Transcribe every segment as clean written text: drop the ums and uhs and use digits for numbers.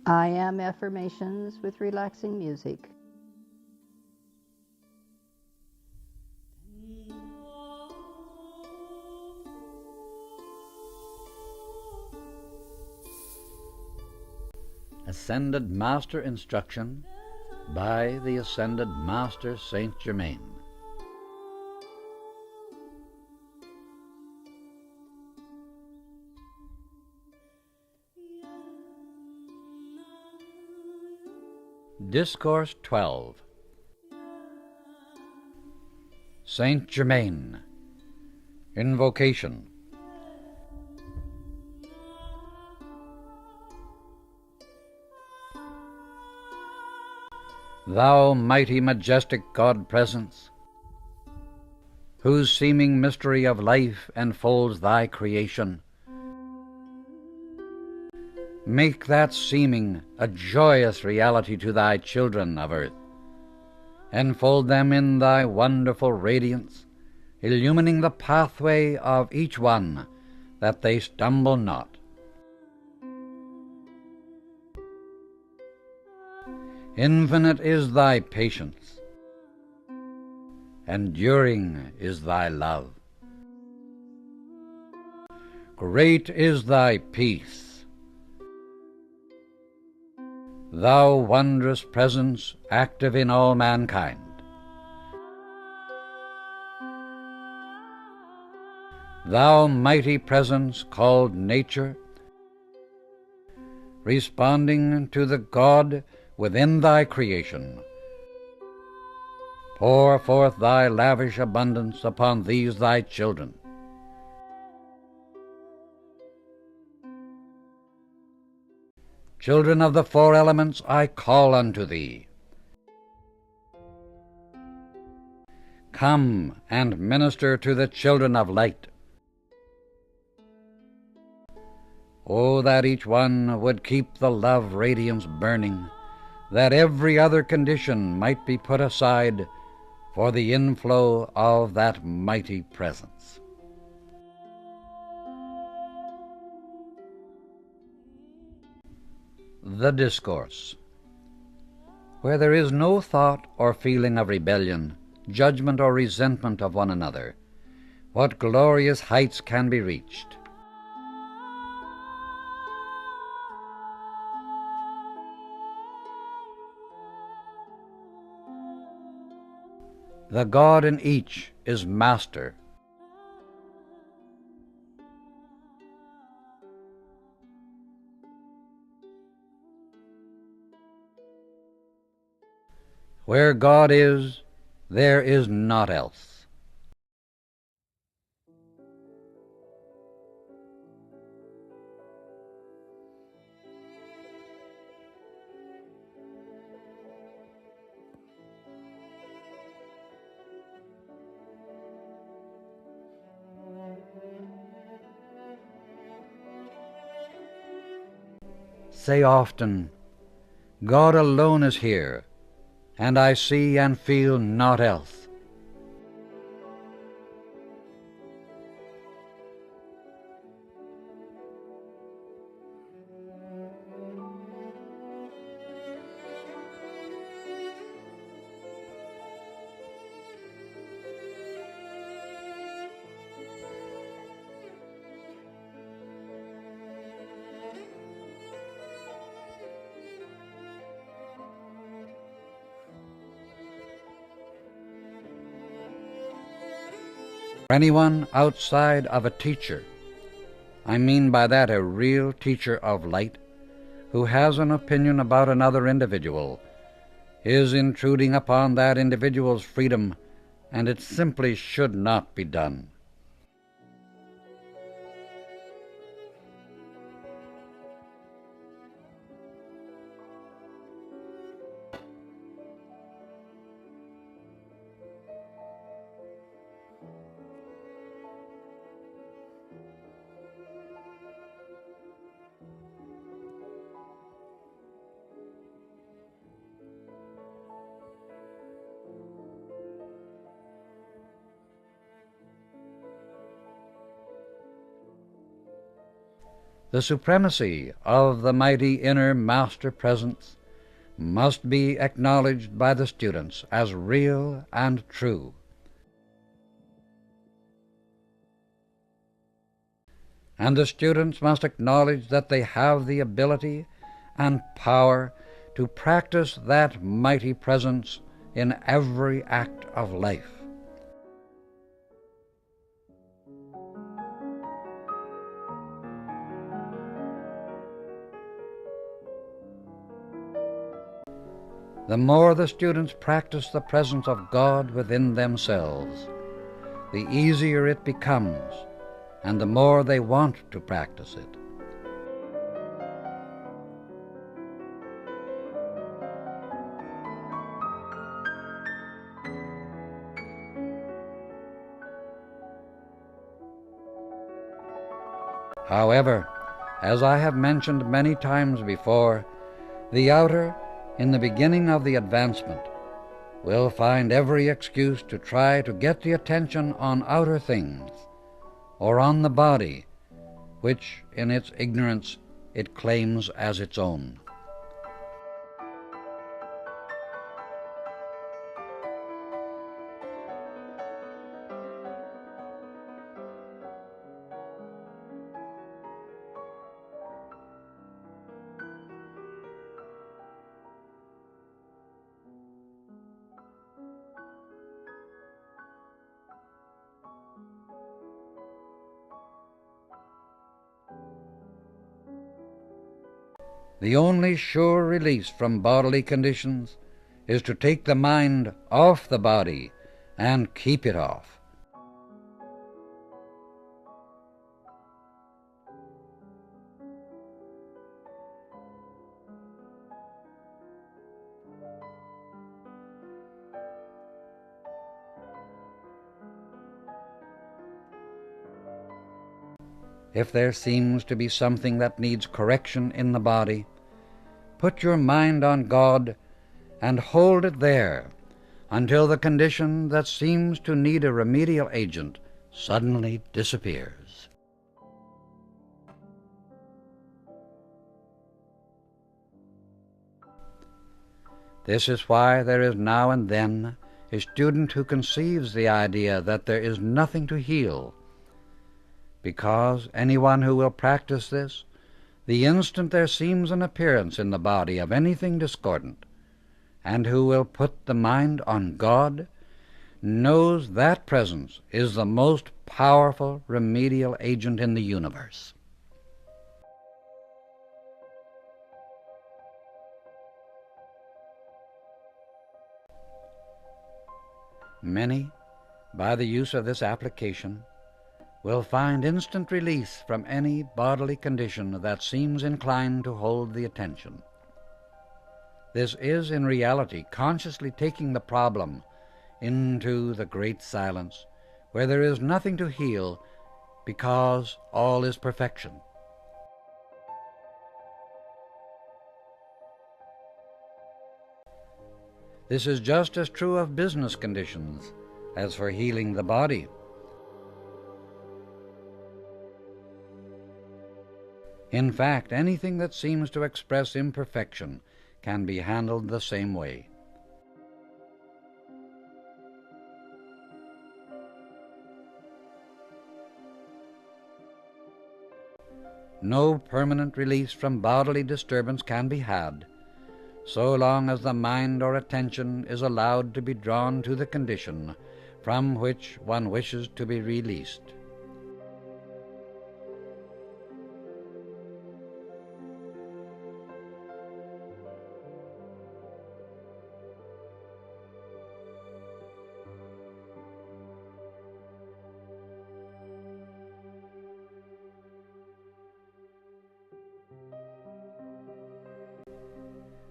AM Affirmations with relaxing music. Ascended Master Instruction by the Ascended Master Saint Germain. Discourse 12. Saint Germain. Invocation. Thou mighty majestic God-presence, whose seeming mystery of life enfolds thy creation, make that seeming a joyous reality to thy children of earth. Enfold them in thy wonderful radiance, illumining the pathway of each one, that they stumble not. Infinite is thy patience, enduring is thy love. Great is thy peace. Thou wondrous presence, active in all mankind. Thou mighty presence called nature, responding to the God within thy creation, pour forth thy lavish abundance upon these thy children. Children of the four elements, I call unto thee. Come and minister to the children of light. Oh, that each one would keep the love radiance burning, that every other condition might be put aside for the inflow of that mighty presence. The Discourse. Where there is no thought or feeling of rebellion, judgment or resentment of one another, what glorious heights can be reached! The God in each is master. Where God is, there is naught else. Say often, God alone is here, and I see and feel naught else. Anyone outside of a teacher, I mean by that a real teacher of light, who has an opinion about another individual, is intruding upon that individual's freedom, and it simply should not be done. The supremacy of the mighty inner Master Presence must be acknowledged by the students as real and true. And the students must acknowledge that they have the ability and power to practice that mighty presence in every act of life. The more the students practice the presence of God within themselves, the easier it becomes, and the more they want to practice it. However, as I have mentioned many times before, the outer, in the beginning of the advancement, will find every excuse to try to get the attention on outer things, or on the body, which in its ignorance it claims as its own. The only sure release from bodily conditions is to take the mind off the body and keep it off. If there seems to be something that needs correction in the body, put your mind on God and hold it there until the condition that seems to need a remedial agent suddenly disappears. This is why there is now and then a student who conceives the idea that there is nothing to heal, because anyone who will practice this, the instant there seems an appearance in the body of anything discordant, and who will put the mind on God, knows that presence is the most powerful remedial agent in the universe. Many, by the use of this application, will find instant release from any bodily condition that seems inclined to hold the attention. This is in reality consciously taking the problem into the great silence, where there is nothing to heal because all is perfection. This is just as true of business conditions as for healing the body. In fact, anything that seems to express imperfection can be handled the same way. No permanent release from bodily disturbance can be had so long as the mind or attention is allowed to be drawn to the condition from which one wishes to be released.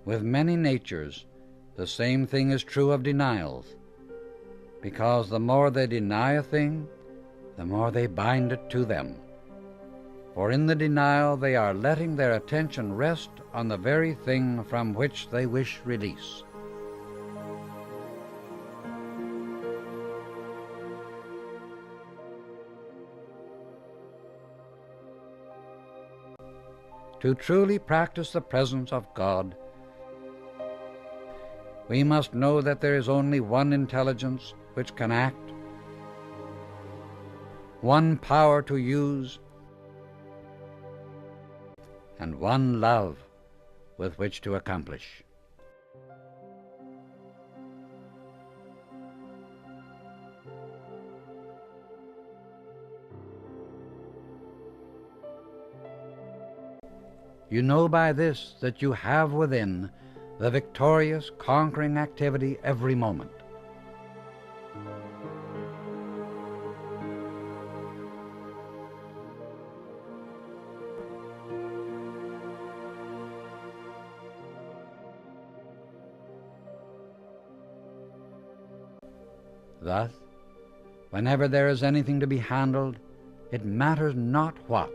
With many natures, the same thing is true of denials, because the more they deny a thing, the more they bind it to them. For in the denial they are letting their attention rest on the very thing from which they wish release. To truly practice the presence of God, we must know that there is only one intelligence which can act, one power to use, and one love with which to accomplish. You know by this that you have within the victorious, conquering activity every moment. Thus, whenever there is anything to be handled, it matters not what.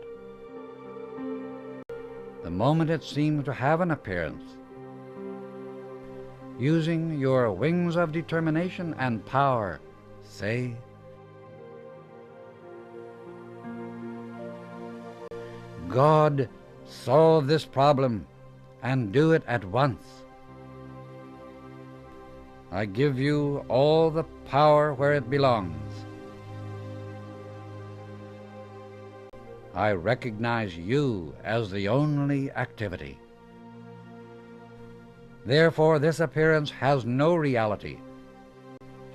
The moment it seems to have an appearance, using your wings of determination and power, say, God, solve this problem and do it at once. I give you all the power where it belongs. I recognize you as the only activity. Therefore, this appearance has no reality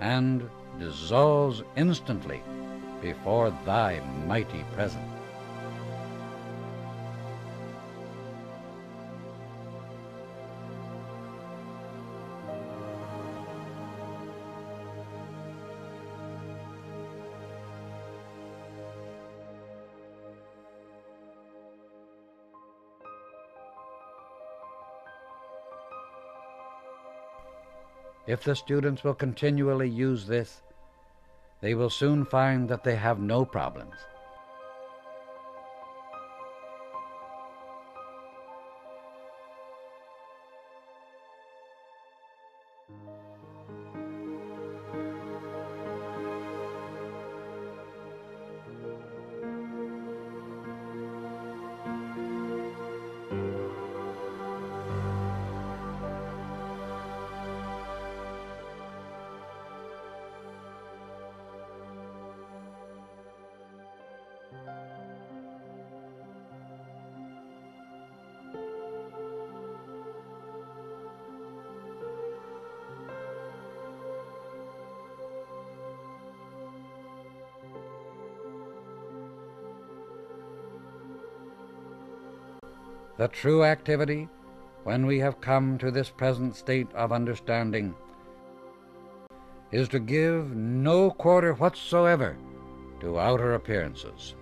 and dissolves instantly before thy mighty presence. If the students will continually use this, they will soon find that they have no problems. The true activity, when we have come to this present state of understanding, is to give no quarter whatsoever to outer appearances.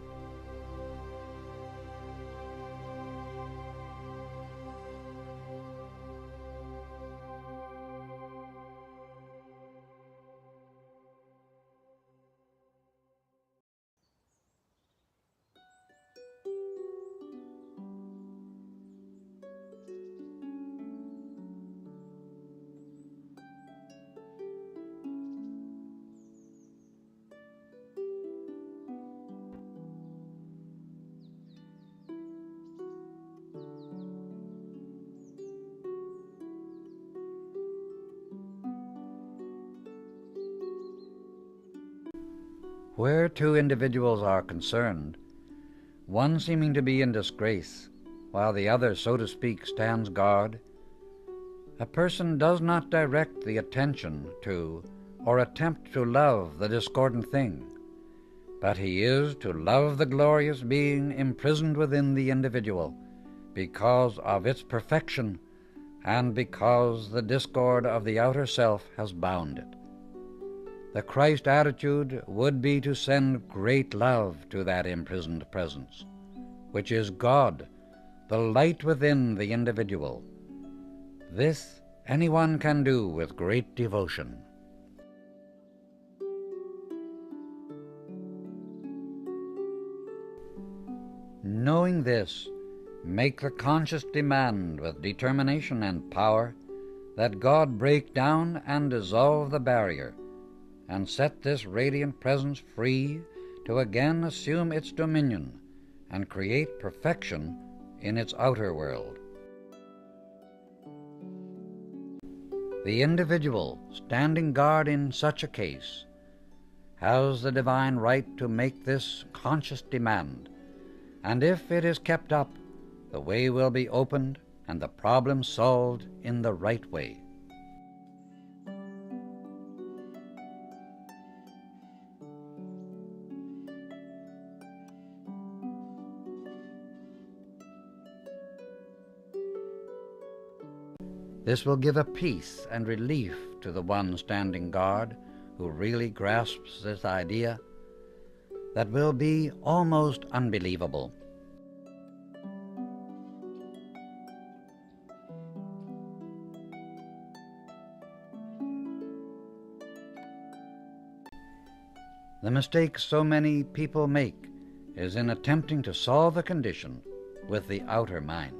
Where two individuals are concerned, one seeming to be in disgrace, while the other, so to speak, stands guard, a person does not direct the attention to or attempt to love the discordant thing, but he is to love the glorious being imprisoned within the individual because of its perfection and because the discord of the outer self has bound it. The Christ attitude would be to send great love to that imprisoned presence, which is God, the light within the individual. This anyone can do with great devotion. Knowing this, make the conscious demand with determination and power that God break down and dissolve the barrier and set this radiant presence free to again assume its dominion and create perfection in its outer world. The individual standing guard in such a case has the divine right to make this conscious demand, and if it is kept up, the way will be opened and the problem solved in the right way. This will give a peace and relief to the one standing guard who really grasps this idea that will be almost unbelievable. The mistake so many people make is in attempting to solve a condition with the outer mind.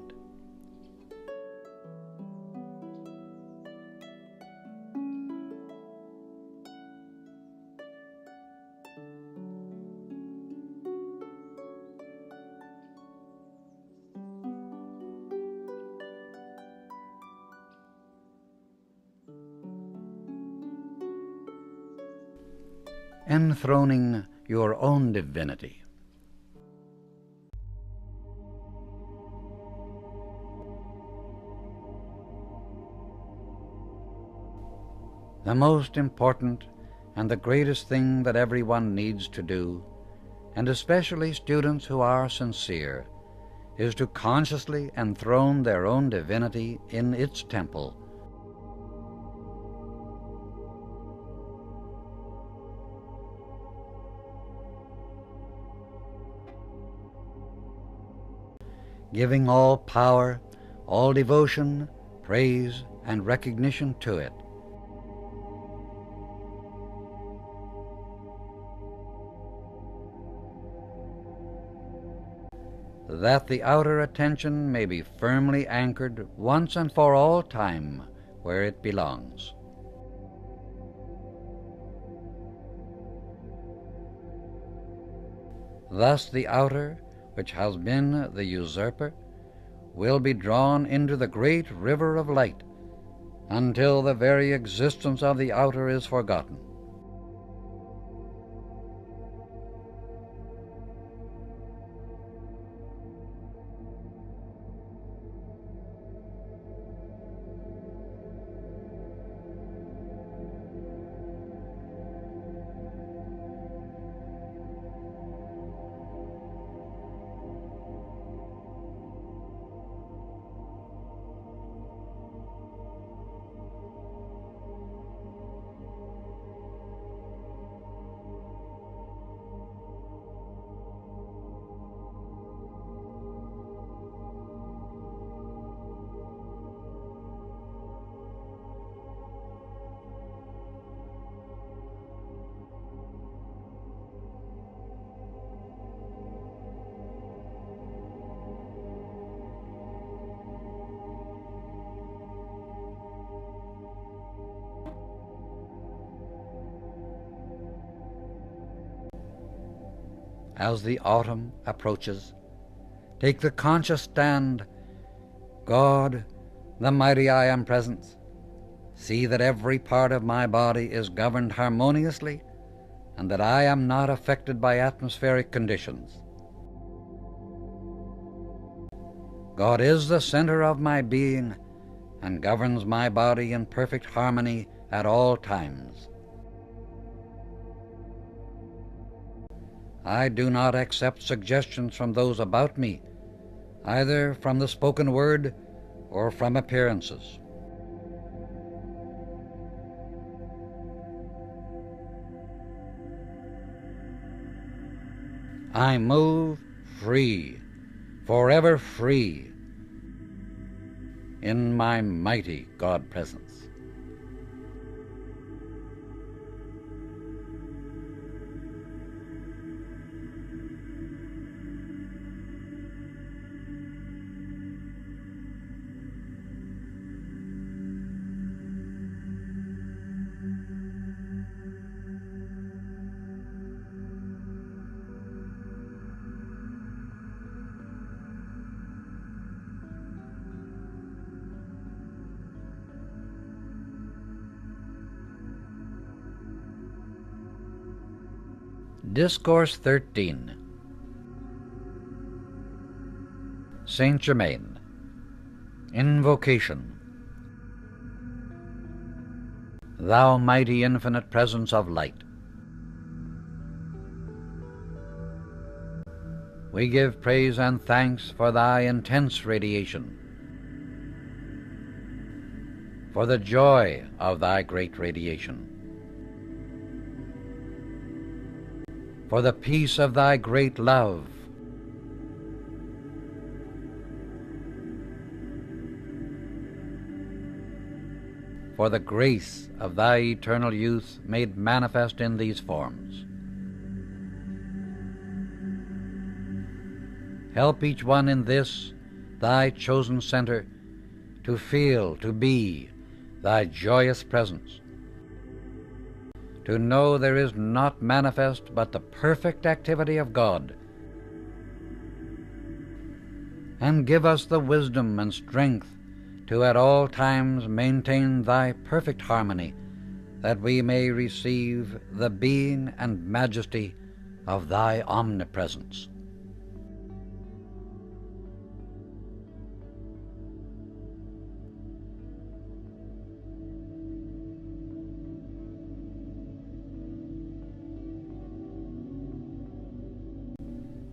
Enthroning your own divinity. The most important and the greatest thing that everyone needs to do, and especially students who are sincere, is to consciously enthrone their own divinity in its temple. Giving all power, all devotion, praise, and recognition to it. That the outer attention may be firmly anchored once and for all time where it belongs. Thus the outer, which has been the usurper, will be drawn into the great river of light until the very existence of the outer is forgotten. As the autumn approaches, take the conscious stand, God, the mighty I Am Presence, see that every part of my body is governed harmoniously and that I am not affected by atmospheric conditions. God is the center of my being and governs my body in perfect harmony at all times. I do not accept suggestions from those about me, either from the spoken word or from appearances. I move free, forever free, in my mighty God presence. Discourse 13. Saint Germain. Invocation. Thou mighty infinite presence of light, we give praise and thanks for thy intense radiation, for the joy of thy great radiation, for the peace of thy great love, for the grace of thy eternal youth made manifest in these forms. Help each one in this, thy chosen center, to feel, to be thy joyous presence, to know there is not manifest but the perfect activity of God, and give us the wisdom and strength to at all times maintain thy perfect harmony, that we may receive the being and majesty of thy omnipresence.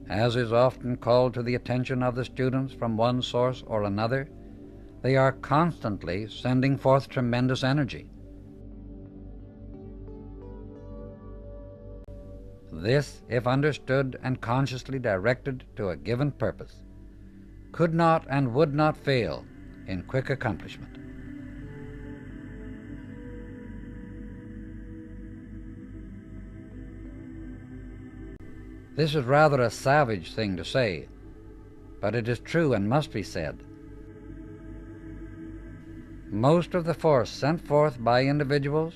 As is often called to the attention of the students from one source or another, they are constantly sending forth tremendous energy. This, if understood and consciously directed to a given purpose, could not and would not fail in quick accomplishment. This is rather a savage thing to say, but it is true and must be said. Most of the force sent forth by individuals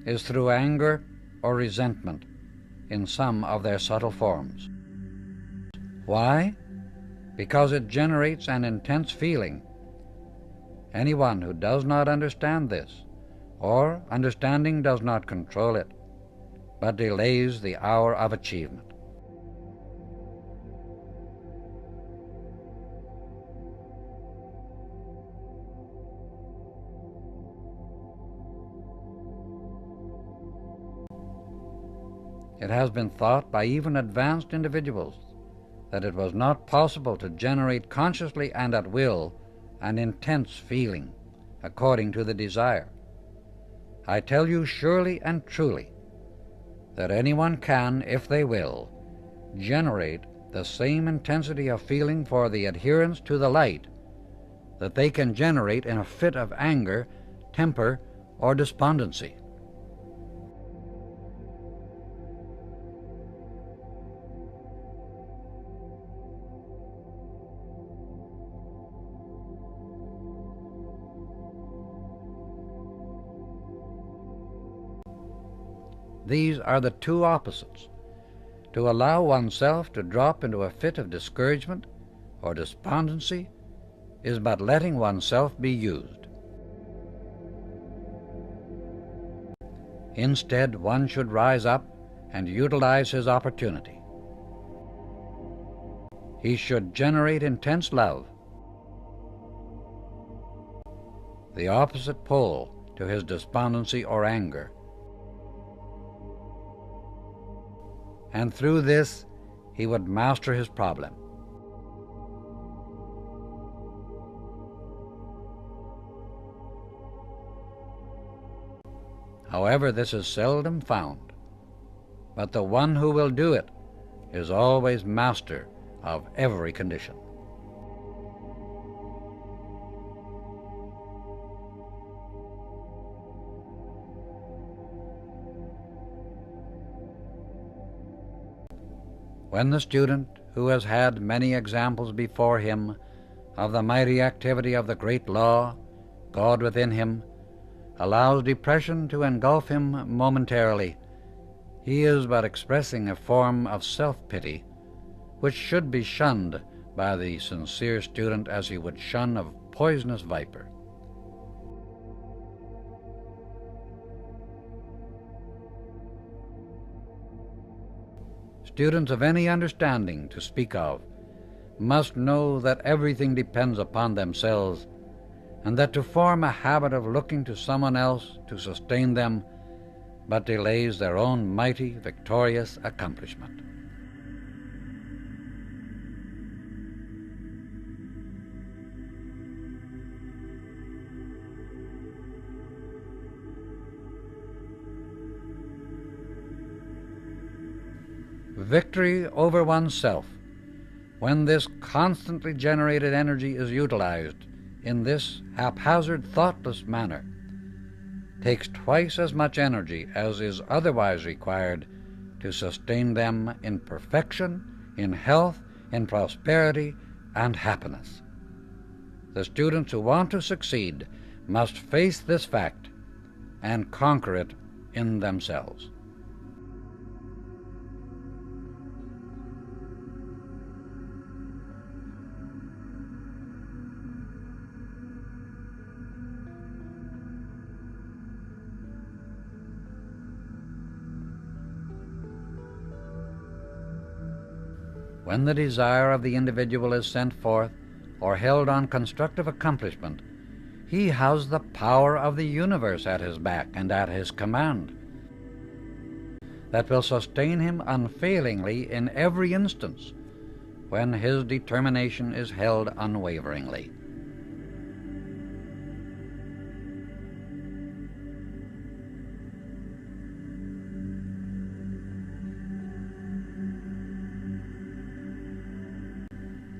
is through anger or resentment in some of their subtle forms. Why? Because it generates an intense feeling. Anyone who does not understand this, or understanding does not control it, but delays the hour of achievement. It has been thought by even advanced individuals that it was not possible to generate consciously and at will an intense feeling according to the desire. I tell you surely and truly that anyone can, if they will, generate the same intensity of feeling for the adherence to the light that they can generate in a fit of anger, temper, or despondency. These are the two opposites. To allow oneself to drop into a fit of discouragement or despondency is but letting oneself be used. Instead, one should rise up and utilize his opportunity. He should generate intense love, the opposite pole to his despondency or anger, and through this he would master his problem. However, this is seldom found, but the one who will do it is always master of every condition. When the student, who has had many examples before him of the mighty activity of the great law, God within him, allows depression to engulf him momentarily, he is but expressing a form of self-pity which should be shunned by the sincere student as he would shun a poisonous viper. students of any understanding to speak of must know that everything depends upon themselves, and that to form a habit of looking to someone else to sustain them but delays their own mighty, victorious accomplishment. Victory over oneself, when this constantly generated energy is utilized in this haphazard, thoughtless manner, takes twice as much energy as is otherwise required to sustain them in perfection, in health, in prosperity, and happiness. The students who want to succeed must face this fact and conquer it in themselves. When the desire of the individual is sent forth or held on constructive accomplishment, he has the power of the universe at his back and at his command that will sustain him unfailingly in every instance when his determination is held unwaveringly.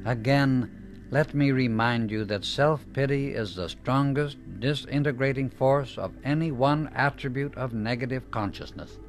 Again, let me remind you that self-pity is the strongest disintegrating force of any one attribute of negative consciousness.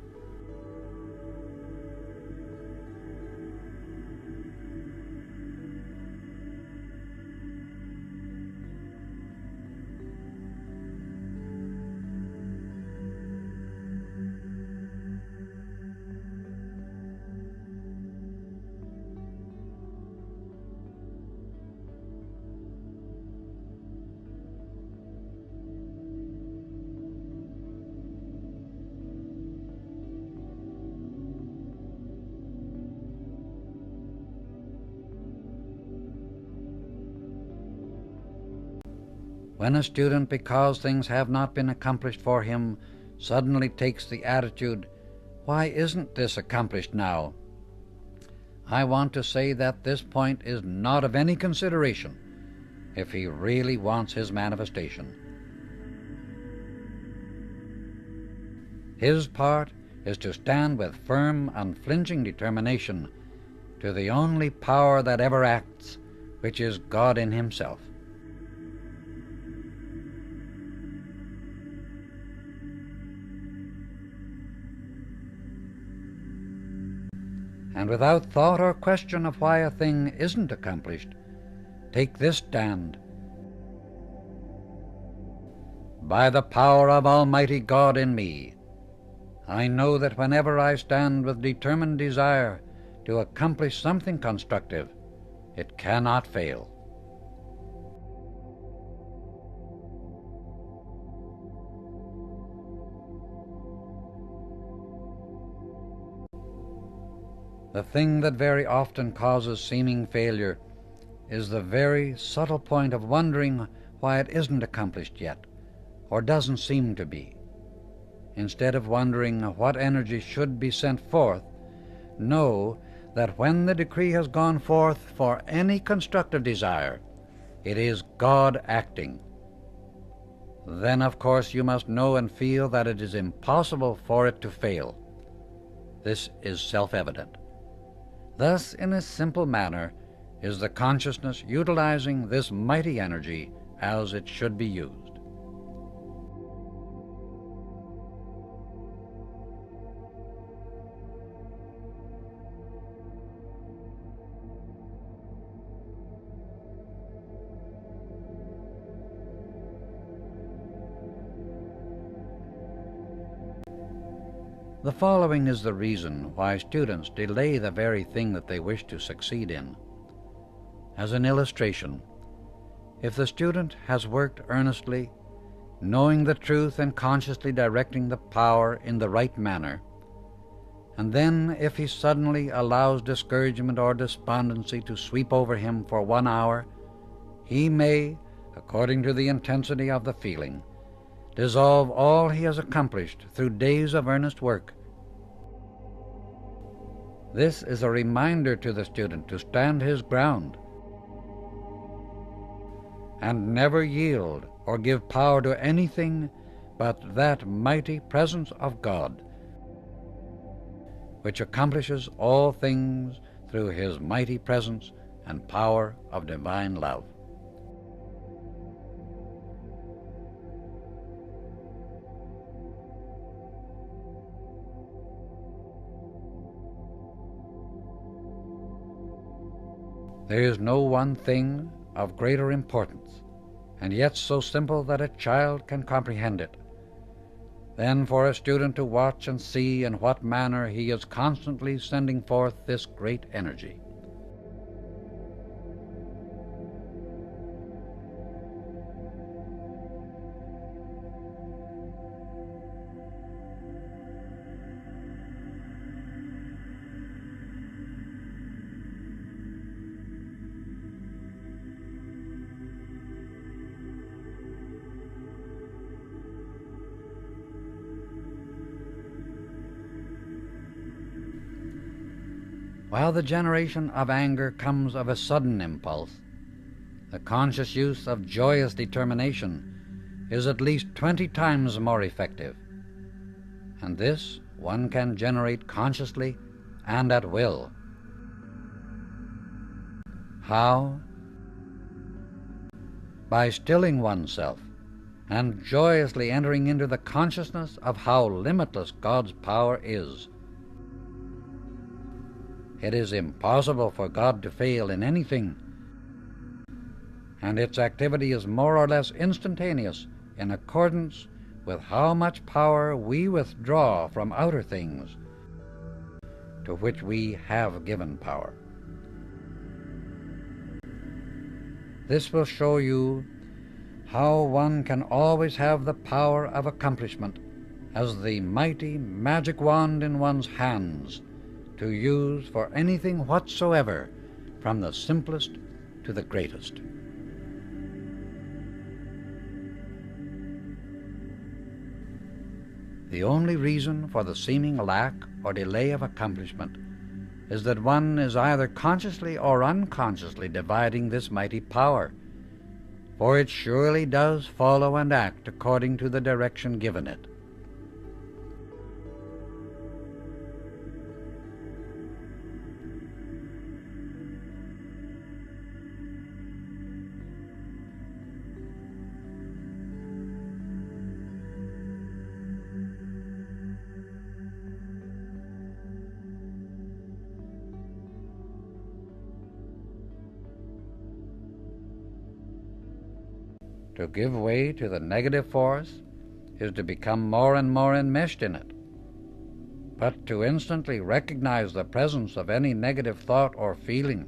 When a student, because things have not been accomplished for him, suddenly takes the attitude, "Why isn't this accomplished now?" I want to say that this point is not of any consideration if he really wants his manifestation. His part is to stand with firm, unflinching determination to the only power that ever acts, which is God in himself. And without thought or question of why a thing isn't accomplished, take this stand. By the power of Almighty God in me, I know that whenever I stand with determined desire to accomplish something constructive, it cannot fail. The thing that very often causes seeming failure is the very subtle point of wondering why it isn't accomplished yet, or doesn't seem to be. Instead of wondering what energy should be sent forth, know that when the decree has gone forth for any constructive desire, it is God acting. Then, of course, you must know and feel that it is impossible for it to fail. This is self-evident. Thus, in a simple manner, is the consciousness utilizing this mighty energy as it should be used. The following is the reason why students delay the very thing that they wish to succeed in. As an illustration, if the student has worked earnestly, knowing the truth and consciously directing the power in the right manner, And then, if he suddenly allows discouragement or despondency to sweep over him for 1 hour, he may, according to the intensity of the feeling, dissolve all he has accomplished through days of earnest work. This is a reminder to the student to stand his ground and never yield or give power to anything but that mighty presence of God, which accomplishes all things through his mighty presence and power of divine love. There is no one thing of greater importance, and yet so simple that a child can comprehend it, than for a student to watch and see in what manner he is constantly sending forth this great energy. While the generation of anger comes of a sudden impulse, the conscious use of joyous determination is at least 20 times more effective, and this one can generate consciously and at will. How? By stilling oneself and joyously entering into the consciousness of how limitless God's power is. It is impossible for God to fail in anything, and its activity is more or less instantaneous in accordance with how much power we withdraw from outer things to which we have given power. This will show you how one can always have the power of accomplishment as the mighty magic wand in one's hands to use for anything whatsoever, from the simplest to the greatest. The only reason for the seeming lack or delay of accomplishment is that one is either consciously or unconsciously dividing this mighty power, for it surely does follow and act according to the direction given it. To give way to the negative force is to become more and more enmeshed in it. But to instantly recognize the presence of any negative thought or feeling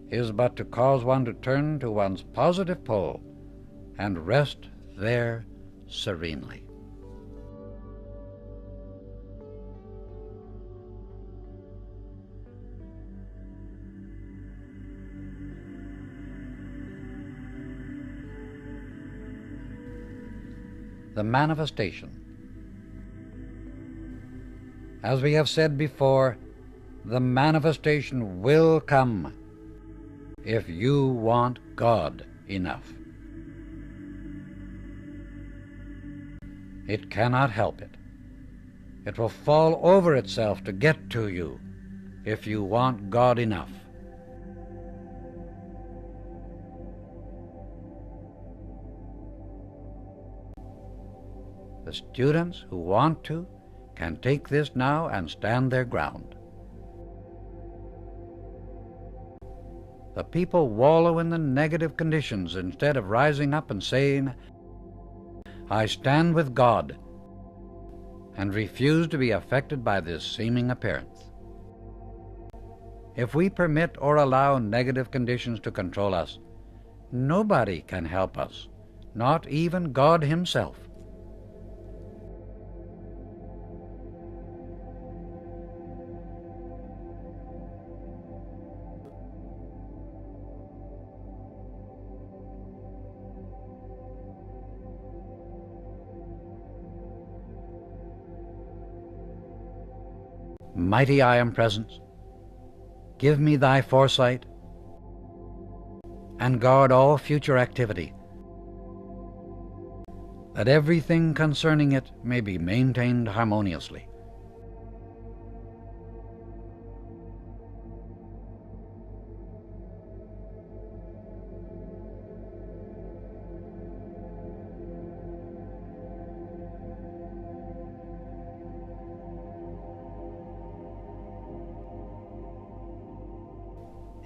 is but to cause one to turn to one's positive pole and rest there serenely. The manifestation. As we have said before, the manifestation will come if you want God enough. It cannot help it. It will fall over itself to get to you if you want God enough. The students who want to can take this now and stand their ground. The people wallow in the negative conditions instead of rising up and saying, "I stand with God," and refuse to be affected by this seeming appearance. If we permit or allow negative conditions to control us, nobody can help us, not even God Himself. Mighty I Am Presence, give me thy foresight, and guard all future activity, that everything concerning it may be maintained harmoniously.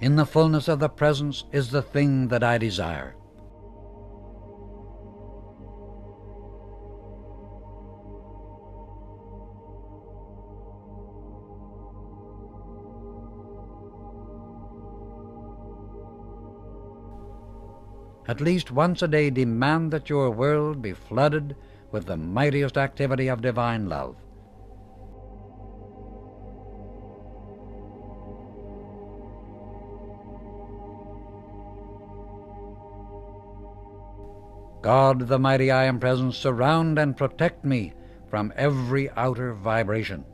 In the fullness of the presence is the thing that I desire. At least once a day demand that your world be flooded with the mightiest activity of divine love. God, the mighty I Am Presence, surround and protect me from every outer vibration.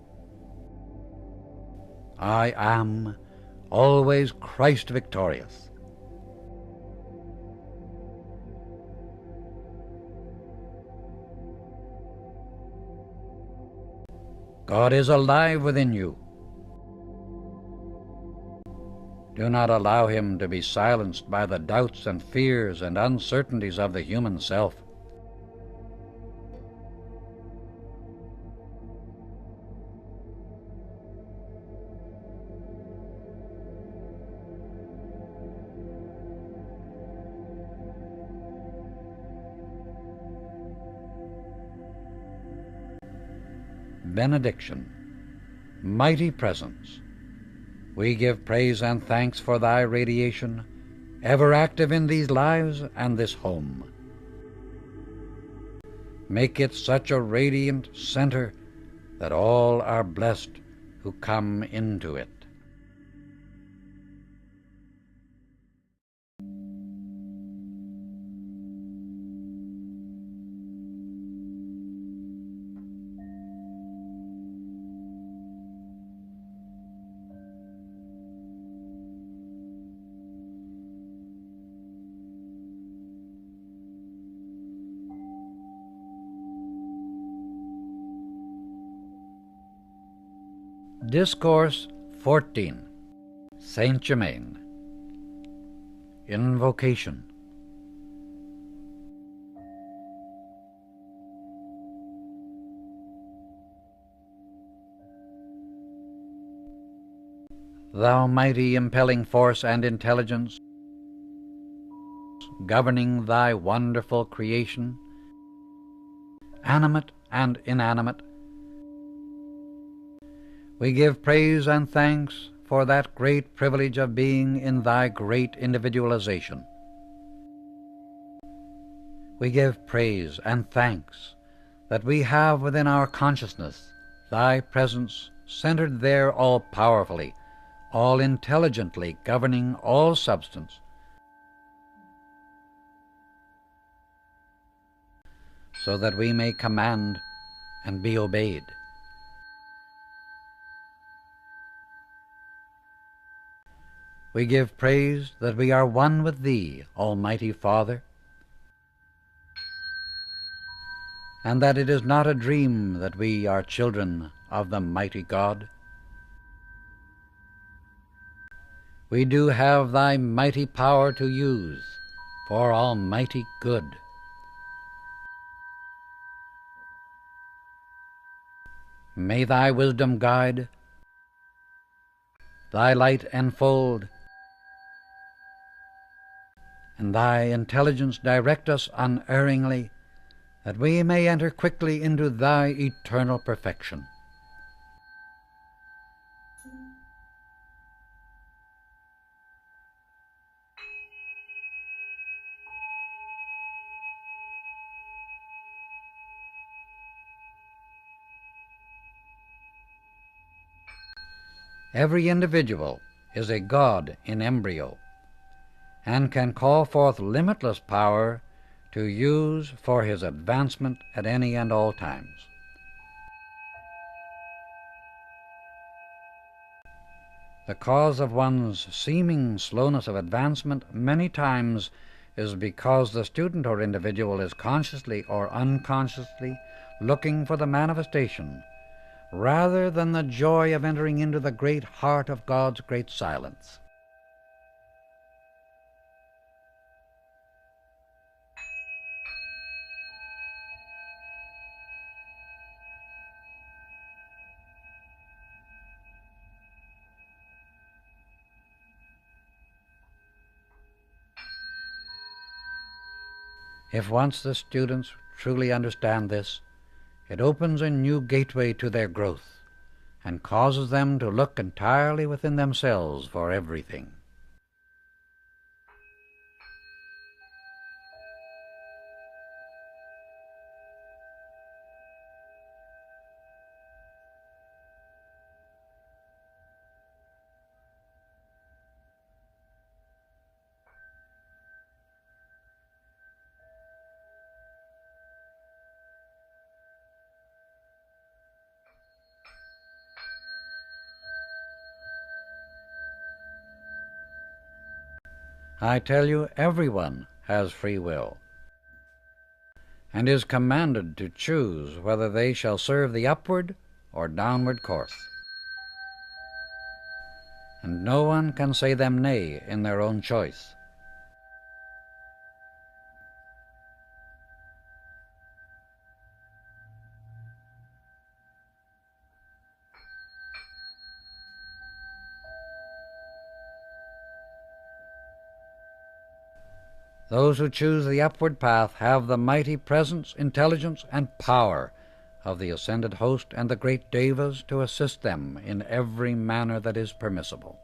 I am always Christ victorious. God is alive within you. Do not allow him to be silenced by the doubts and fears and uncertainties of the human self. Benediction. Mighty Presence, we give praise and thanks for thy radiation, ever active in these lives and this home. Make it such a radiant center that all are blessed who come into it. Discourse 14. Saint Germain. Invocation. Thou mighty impelling force and intelligence, governing thy wonderful creation, animate and inanimate, we give praise and thanks for that great privilege of being in thy great individualization. We give praise and thanks that we have within our consciousness thy presence centered there all powerfully, all intelligently governing all substance, so that we may command and be obeyed. We give praise that we are one with thee, Almighty Father, and that it is not a dream that we are children of the mighty God. We do have thy mighty power to use for almighty good. May thy wisdom guide, thy light enfold, and thy intelligence direct us unerringly, that we may enter quickly into thy eternal perfection. Every individual is a God in embryo, and can call forth limitless power to use for his advancement at any and all times. The cause of one's seeming slowness of advancement many times is because the student or individual is consciously or unconsciously looking for the manifestation rather than the joy of entering into the great heart of God's great silence. If once the students truly understand this, it opens a new gateway to their growth and causes them to look entirely within themselves for everything. I tell you, everyone has free will, and is commanded to choose whether they shall serve the upward or downward course. And no one can say them nay in their own choice. Those who choose the upward path have the mighty presence, intelligence, and power of the ascended host and the great devas to assist them in every manner that is permissible.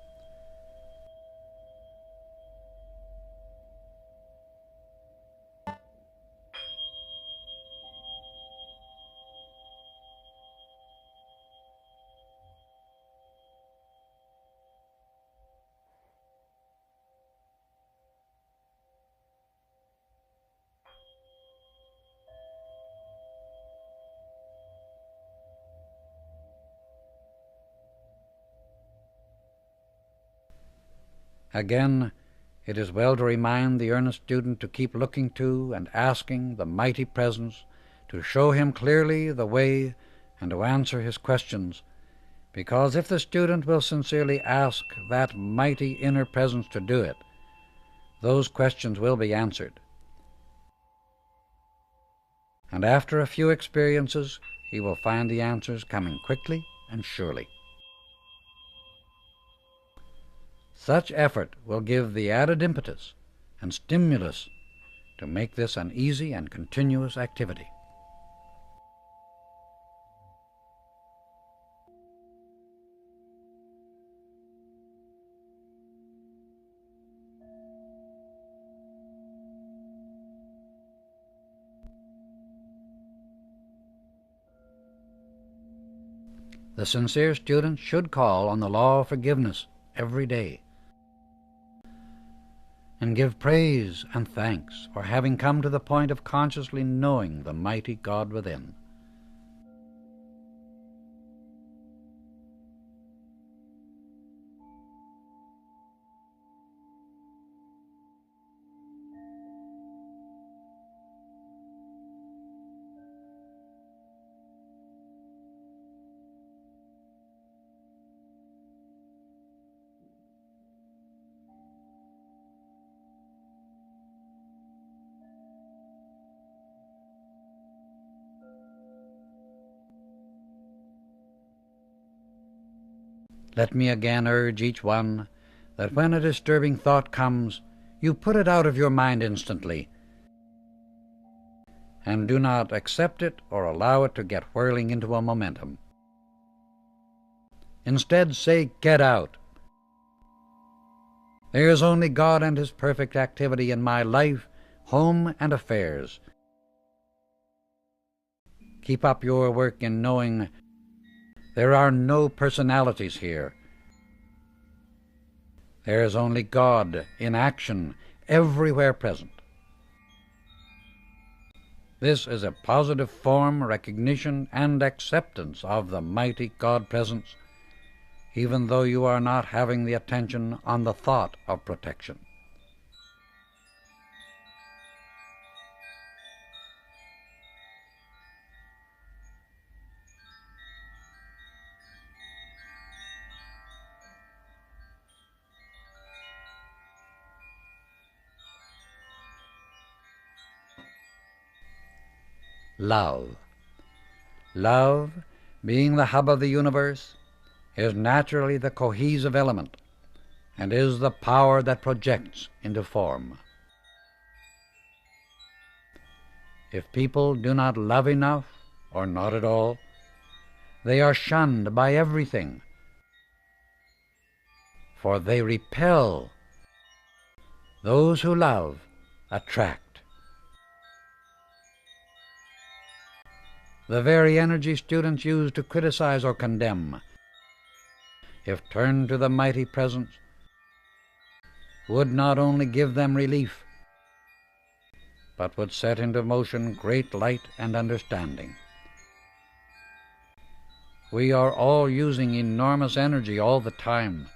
Again, it is well to remind the earnest student to keep looking to and asking the mighty presence to show him clearly the way and to answer his questions, because if the student will sincerely ask that mighty inner presence to do it, those questions will be answered. And after a few experiences, he will find the answers coming quickly and surely. Such effort will give the added impetus and stimulus to make this an easy and continuous activity. The sincere student should call on the law of forgiveness every day and give praise and thanks for having come to the point of consciously knowing the mighty God within. Let me again urge each one that when a disturbing thought comes, you put it out of your mind instantly, and do not accept it or allow it to get whirling into a momentum. Instead, say, "Get out. There is only God and His perfect activity in my life, home, and affairs. Keep up your work in knowing there are no personalities here. There is only God in action, everywhere present." This is a positive form, recognition, and acceptance of the mighty God presence even though you are not having the attention on the thought of protection. Love. Love, being the hub of the universe, is naturally the cohesive element and is the power that projects into form. If people do not love enough, or not at all, they are shunned by everything, for they repel. Those who love attract. The very energy students use to criticize or condemn, if turned to the mighty presence, would not only give them relief, but would set into motion great light and understanding. We are all using enormous energy all the time,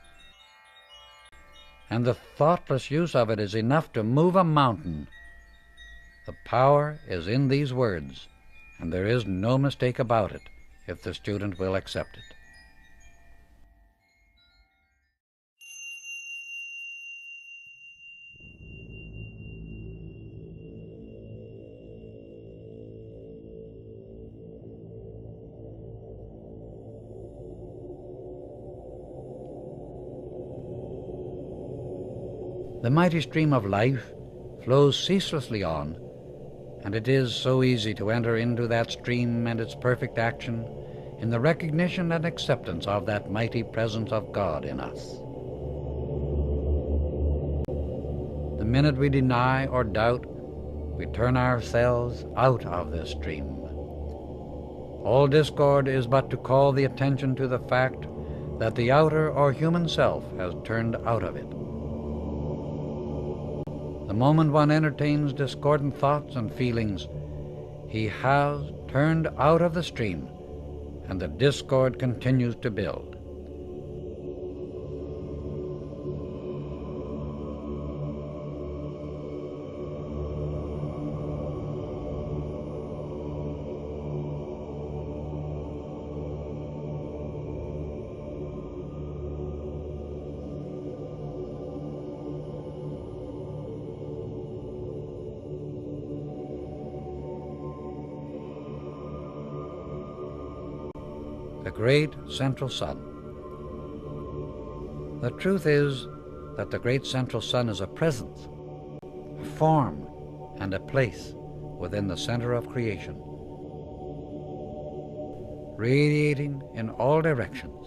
and the thoughtless use of it is enough to move a mountain. The power is in these words, and there is no mistake about it if the student will accept it. The mighty stream of life flows ceaselessly on, and it is so easy to enter into that stream and its perfect action in the recognition and acceptance of that mighty presence of God in us. The minute we deny or doubt, we turn ourselves out of this stream. All discord is but to call the attention to the fact that the outer or human self has turned out of it. The moment one entertains discordant thoughts and feelings, he has turned out of the stream, and the discord continues to build. The great central sun. The truth is that the great central sun is a presence, a form, and a place within the center of creation, radiating in all directions.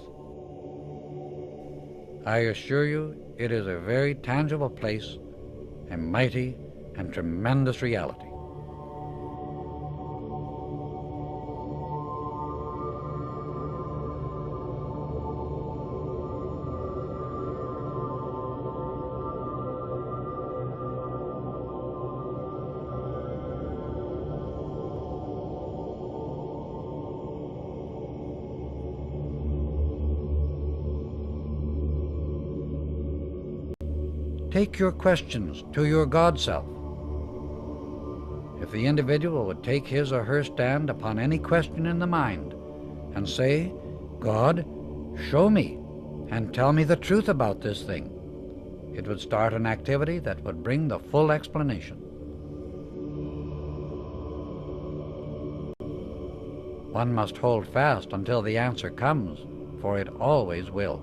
I assure you it is a very tangible place, a mighty and tremendous reality. Take your questions to your God self. If the individual would take his or her stand upon any question in the mind and say, "God, show me and tell me the truth about this thing," it would start an activity that would bring the full explanation. One must hold fast until the answer comes, for it always will.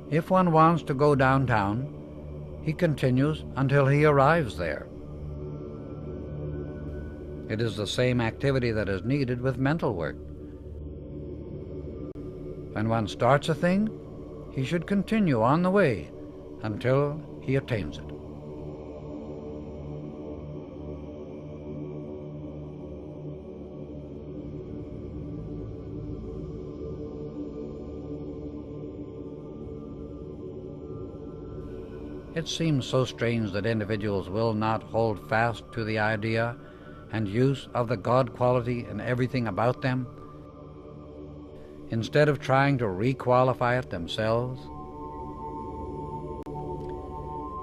If one wants to go downtown, he continues until he arrives there. It is the same activity that is needed with mental work. When one starts a thing, he should continue on the way until he attains it. It seems so strange that individuals will not hold fast to the idea and use of the God quality in everything about them. instead of trying to requalify it themselves?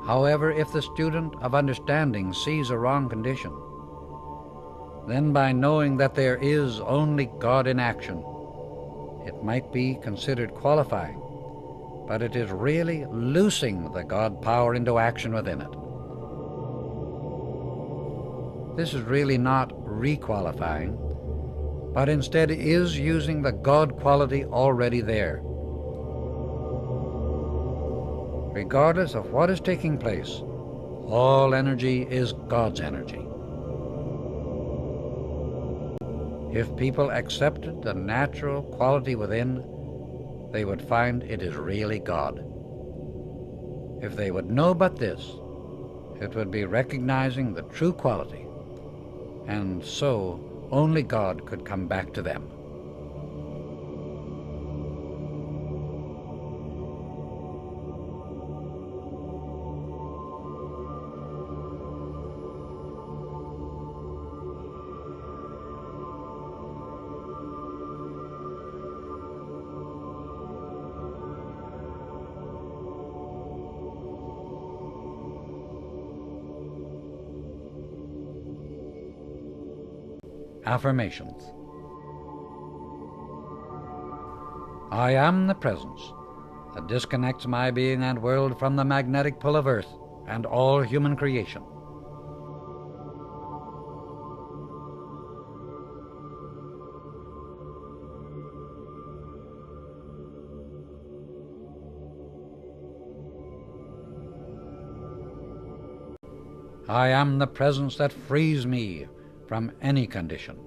However, if the student of understanding sees a wrong condition, then by knowing that there is only God in action, it might be considered qualifying, but it is really loosing the God power into action within it. This is really not requalifying, but instead is using the God quality already there. Regardless of what is taking place, all energy is God's energy. If people accepted the natural quality within, they would find it is really God. If they would know but this, it would be recognizing the true quality, and so only God could come back to them. Affirmations. I am the presence that disconnects my being and world from the magnetic pull of Earth and all human creation. I am the presence that frees me from any condition.